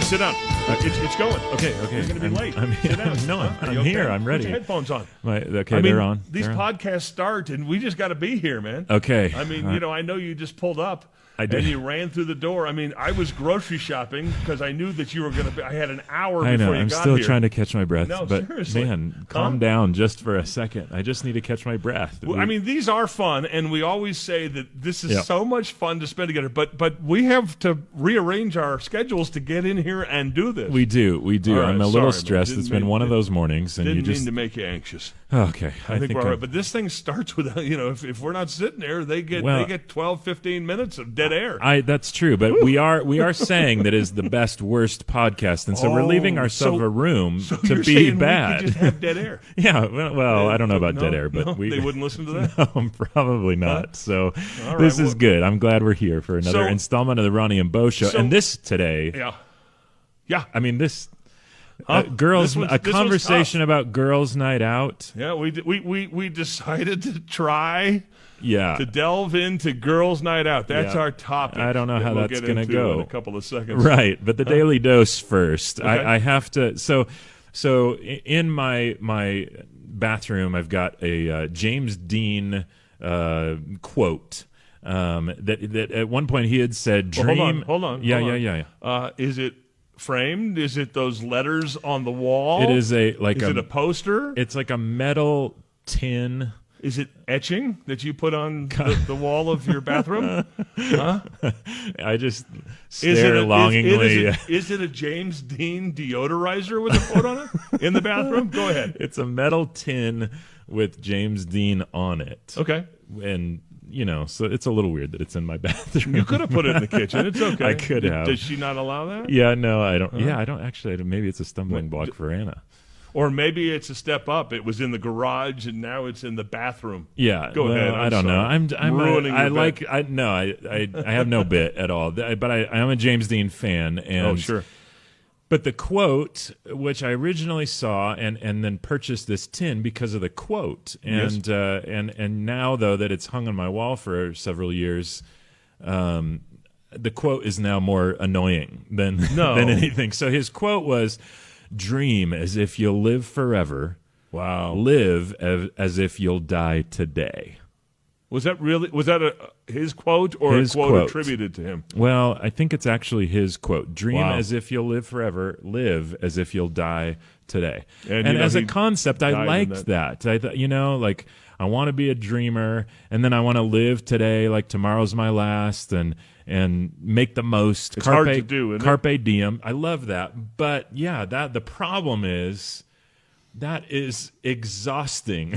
Sit down. It's going. Okay. You're going to be late. Sit down. No, I'm okay? here. I'm ready. Put your headphones on. They're on. These podcasts start, and we just got to be here, man. Okay. I mean, I know you just pulled up. I did. And you ran through the door. I mean, I was grocery shopping because I knew that you were going to be. I had an hour I know. before you I'm got still here. trying to catch my breath. No, but seriously. man, calm down just for a second. I just need to catch my breath. Well, I mean, these are fun, and we always say that this is Yeah. so much fun to spend together. But we have to rearrange our schedules to get in here and do this. We do. All right, I'm a little sorry, man. stressed. Didn't It's been mean- one of those mornings, and you Didn't just mean to make you anxious. okay. I think we're all I'm- right. But this thing starts with, if we're not sitting there, they get Well, 12, 15 minutes of dead air. That's true, but we are saying that is the best worst podcast, and so we're leaving ourselves a room so to you're be saying bad. We could just have dead air. Yeah, well, I don't know about No, dead air, but no, we they wouldn't listen to that. No, probably not. So All this right, is good. I'm glad we're here for another So- installment of the Ronnie and Bo Show. So- And this today, Yeah. I mean this Huh? girls, This one's- a this one's conversation about girls' night out. Yeah, we decided to try Yeah, to delve into Girls' Night Out. That's Yeah. our topic. I don't know that how we'll that's get gonna into go. in a couple of seconds. right. But the Daily Dose first. Okay. I have to. So in my bathroom, I've got a James Dean quote. That at one point he had said, Well, "Dream." hold on. Yeah. Is it framed? Is it those letters on the wall? It is Is it a poster? It's like a metal tin. Is it etching that you put on the wall of your bathroom? Huh? I just stare longingly. Is it a James Dean deodorizer with a quote on it in the bathroom? Go ahead. It's a metal tin with James Dean on it. Okay. And so it's a little weird that it's in my bathroom. You could have put it in the kitchen. It's okay. I could have. Does she not allow that? Yeah, no, I don't. Yeah, I don't actually. Maybe it's a stumbling block for Anna. Or maybe it's a step up. It was in the garage and now it's in the bathroom. Yeah, Go ahead. I don't know. I'm ruining I your like. bit. I have no bit at all. But I am a James Dean fan. And Oh, sure. But the quote, which I originally saw and then purchased this tin because of the quote, and Yes. and now though that it's hung on my wall for several years, the quote is now more annoying than than anything. So his quote was, "Dream as if you'll live forever. Wow. Live as if you'll die today." Was that his quote or His a quote quote. attributed to him? Well, I think it's actually his quote. Dream Wow. as if you'll live forever. Live as if you'll die today. And, And as a he concept, I died in liked that. I thought, like, I want to be a dreamer, and then I want to live today like tomorrow's my last, and make the most. It's hard to do, isn't it? Carpe diem. I love that. But, yeah, the problem is that is exhausting.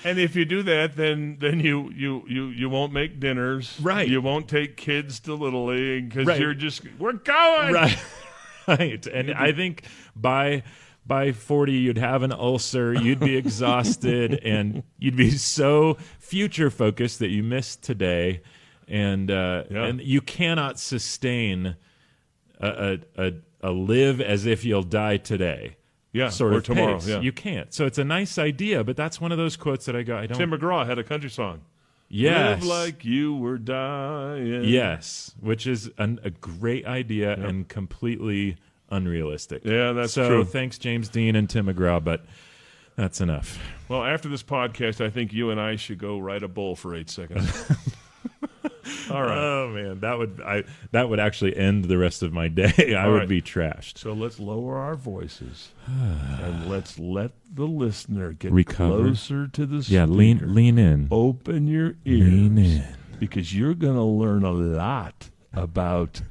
And if you do that, then you won't make dinners. Right. You won't take kids to Little League because Right. you're just, we're going. Right. Right. And I think by 40 you'd have an ulcer, you'd be exhausted, and you'd be so future focused that you miss today, and you cannot sustain a live as if you'll die today. Yeah, Sort or of tomorrow. pace. Yeah. You can't. So it's a nice idea, but that's one of those quotes that I go, I don't. Tim McGraw had a country song. Yes. Live like you were dying. Yes, which is a great idea and completely unrealistic. Yeah, that's so true. thanks, James Dean and Tim McGraw, but that's enough. Well, after this podcast, I think you and I should go ride a bull for 8 seconds. All right. Oh man, that would actually end the rest of my day. I All would right. be trashed. So let's lower our voices and let's let the listener get Recover. closer to the speaker. Yeah, lean in. Open your ears. Lean in. Because you're going to learn a lot about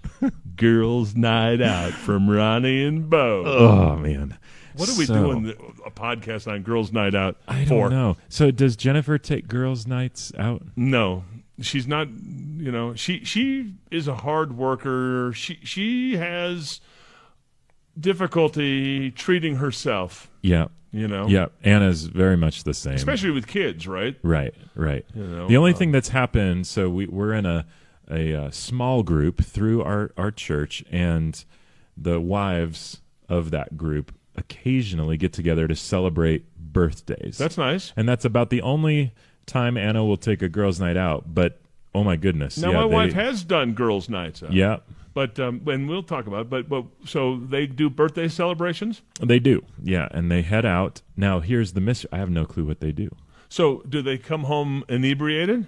Girls' Night Out from Ronnie and Bo. Oh man. What are we So, doing a podcast on Girls' Night Out I for? don't know. So does Jennifer take girls' nights out? No. She's not, she is a hard worker. She has difficulty treating herself, Yeah. Yeah. Anna's very much the same. especially with kids, right? Right. know, The only thing that's happened, so we're in a small group through our church, and the wives of that group occasionally get together to celebrate birthdays. That's nice. And that's about the only time Anna will take a girls' night out. But oh my goodness, Now, yeah, my wife has done girls' nights out. Yeah, But and we'll talk about it. But so they do birthday celebrations. They do, yeah, and they head out. Now, here's the mystery. I have no clue what they do. So do they come home inebriated?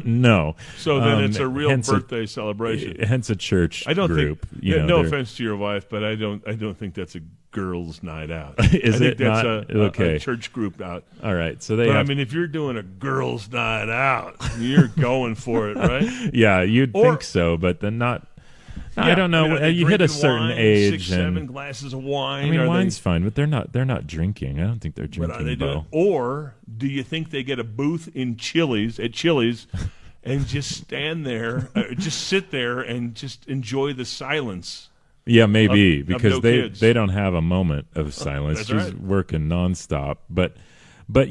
No. So then it's a real birthday celebration. Hence a church I don't group. think. You know, no offense to your wife, but I don't think that's a girls' night out. I Is think it that's not? a church group out. All right, so they But have. I mean, if you're doing a girls' night out, you're going for it, right? Yeah, you'd Or- think so, but then not. Yeah, I don't know. I mean, are they you hit a drinking certain wine, age, 6, 7 and glasses of wine. I mean, Are they- wine's fine, but they're not drinking. I don't think they're What drinking. are they doing? Bo. Or do you think they get a booth in Chili's and just stand there, just sit there and just enjoy the silence? Yeah, maybe of because no they kids. they don't have a moment of silence. That's She's right. working nonstop, but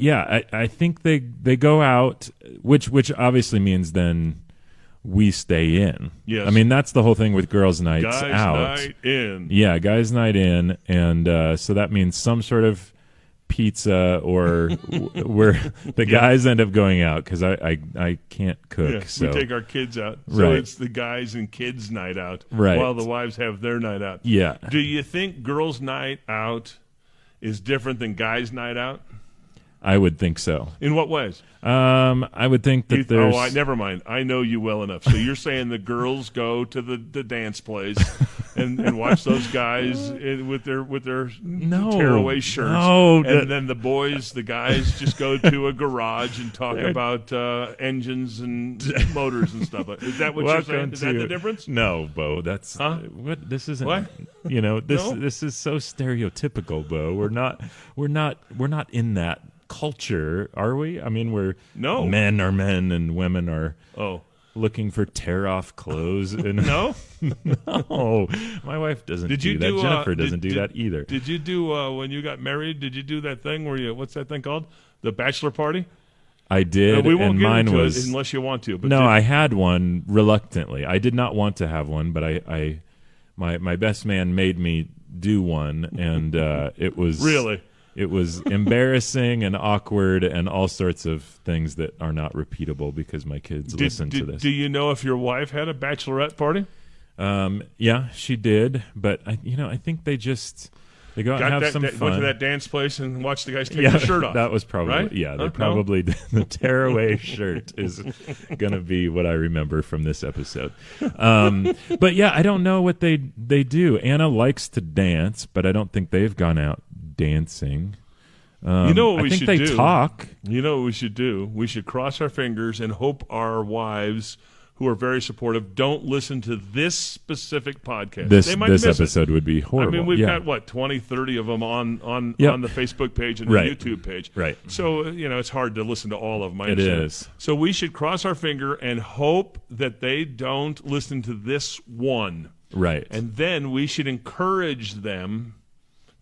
yeah, I think they go out, which obviously means then we stay in. Yes. I mean that's the whole thing with girls' nights Guys' out. night in. Yeah, guys' night in, and so that means some sort of pizza or where the guys end up going out because I can't cook. Yeah, so we take our kids out. So Right. it's the guys and kids' night out Right. while the wives have their night out. yeah, Do you think girls' night out is different than guys' night out? I would think so. In what ways? I would think that there's. never mind. I know you well enough. So you're saying the girls go to the dance place and watch those guys with their No. tearaway shirts. No, and then the guys just go to a garage and talk about engines and motors and stuff. Is that what you're saying? Welcome Is that the difference? No, Bo. That's Huh? what this isn't. What? You know, this No? this is so stereotypical, Bo. We're not in that culture, are we? I mean, No. men are men and women are Oh. looking for tear off clothes. And No? no, my wife doesn't Did you do that. do, Jennifer doesn't do did- that either. Did you do, when you got married, did you do that thing where what's that thing called? The bachelor party? I did, We won't and get mine into was it unless you want to. But no. did- I had one reluctantly. I did not want to have one, but my best man made me do one, and it was Really? It was embarrassing and awkward and all sorts of things that are not repeatable because my kids listen to this. Do you know if your wife had a bachelorette party? Yeah, she did, but I think they go out and have some Went fun. to that dance place and watched the guys take Yeah, their shirt off. that was probably right? yeah. They No? probably the tearaway shirt is going to be what I remember from this episode. But yeah, I don't know what they do. Anna likes to dance, but I don't think they've gone out dancing. You know what we I think should they do? talk. You know what we should do? We should cross our fingers and hope our wives, who are very supportive, don't listen to this specific podcast. This they might miss it. episode would be horrible. I mean, we've yeah. got 20, 30 of them on Yep. the Facebook page and Right. the YouTube page. Right. So it's hard to listen to all of them. I It understand. is. So we should cross our finger and hope that they don't listen to this one, Right. and then we should encourage them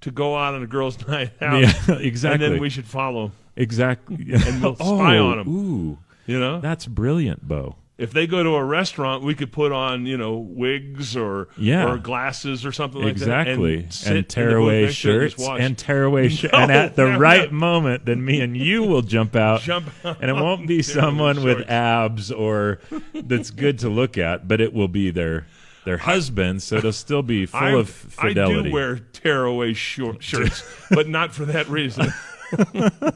to go out on a girls' night out. Yeah, exactly. And then we should follow. Exactly. And we'll spy on 'em. Ooh, You know, that's brilliant, Bo. if they go to a restaurant, we could put on wigs or glasses or something like Exactly. that. And sit in the booth tearaway next to it and just shirts watch. and tearaway shirts. No, And at the no, right no. moment, then me and you will jump out. Jump out And it won't be tearaway someone with shorts. abs or that's good to look at, but it will be their husband, so it'll still be full of fidelity. I do wear tearaway shirts, but not for that reason.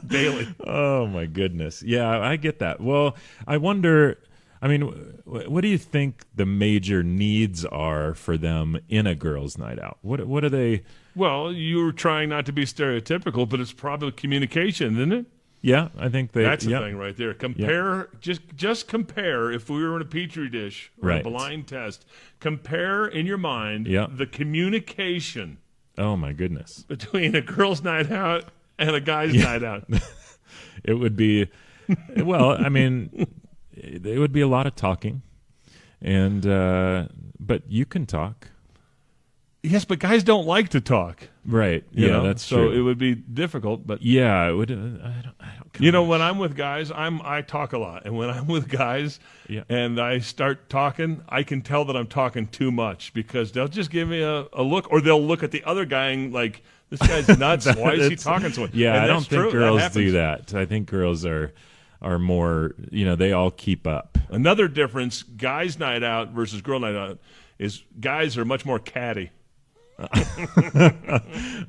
Daily. Oh my goodness. Yeah, I get that. Well, I wonder, I mean, what do you think the major needs are for them in a girls' night out? What are they? Well, you're trying not to be stereotypical, but it's probably communication, isn't it? Yeah, I think they. That's the yeah. thing right there. Compare, just compare. If we were in a petri dish, or Right. a blind test, compare in your mind Yeah. the communication Oh my goodness. between a girls' night out and a guy's night out. It would be, well, I mean, it would be a lot of talking, and but you can talk, Yes, but guys don't like to talk. right? You Yeah, know? that's so true. it would be difficult, but Yeah, it would. I don't. you know, when I'm with guys, I talk a lot, and when I'm with guys, Yeah. and I start talking, I can tell that I'm talking too much because they'll just give me a look, or they'll look at the other guy and like, this guy's nuts. Why is he That's- talking so much? Yeah, And I don't that's think true. girls That do happens. that. I think girls are more. They all keep up. Another difference: guys' night out versus girl night out is guys are much more catty.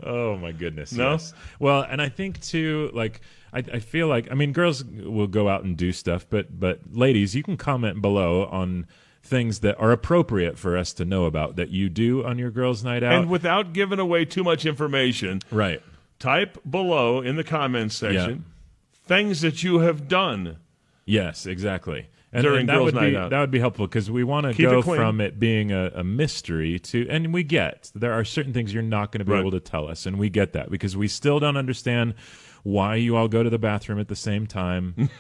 Oh my goodness. No? Yes. Well, and I think too, like I feel like, I mean, girls will go out and do stuff, but ladies, you can comment below on things that are appropriate for us to know about that you do on your girls' night out. And without giving away too much information, right. type below in the comments section things that you have done. Yes, exactly. And, During and that girls' would night be out. that would be helpful because we want to Keep go it clean. from it being a mystery to, and we get there are certain things you're not going to be Right. able to tell us, and we get that because we still don't understand why you all go to the bathroom at the same time.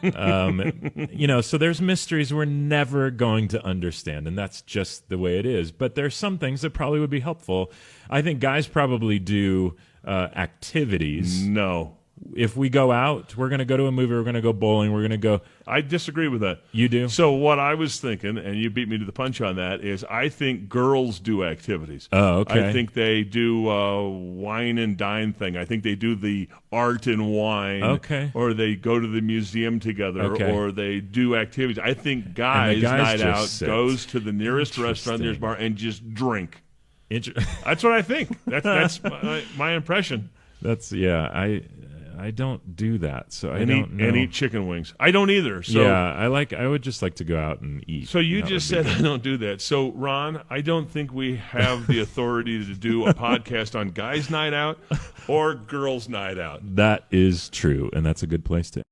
So there's mysteries we're never going to understand, and that's just the way it is. But there's some things that probably would be helpful. I think guys probably do activities. No. If we go out, we're going to go to a movie, we're going to go bowling, we're going to go. I disagree with that. You do? So what I was thinking, and you beat me to the punch on that, is I think girls do activities. Oh, okay. I think they do wine and dine thing. I think they do the art and wine. Okay. Or they go to the museum together. Okay. Or they do activities. I think guys' guys night just out sit. goes to the nearest restaurant, nearest Interesting. bar, and just drink. Inter- That's what I think. That's my impression. That's I don't do that, so I And don't know. eat chicken wings. I don't either. So yeah, I would just like to go out and eat. So you That just would said be I don't do that. So Ron, I don't think we have the authority to do a podcast on guys' night out or girls' night out. good. That is true, and that's a good place to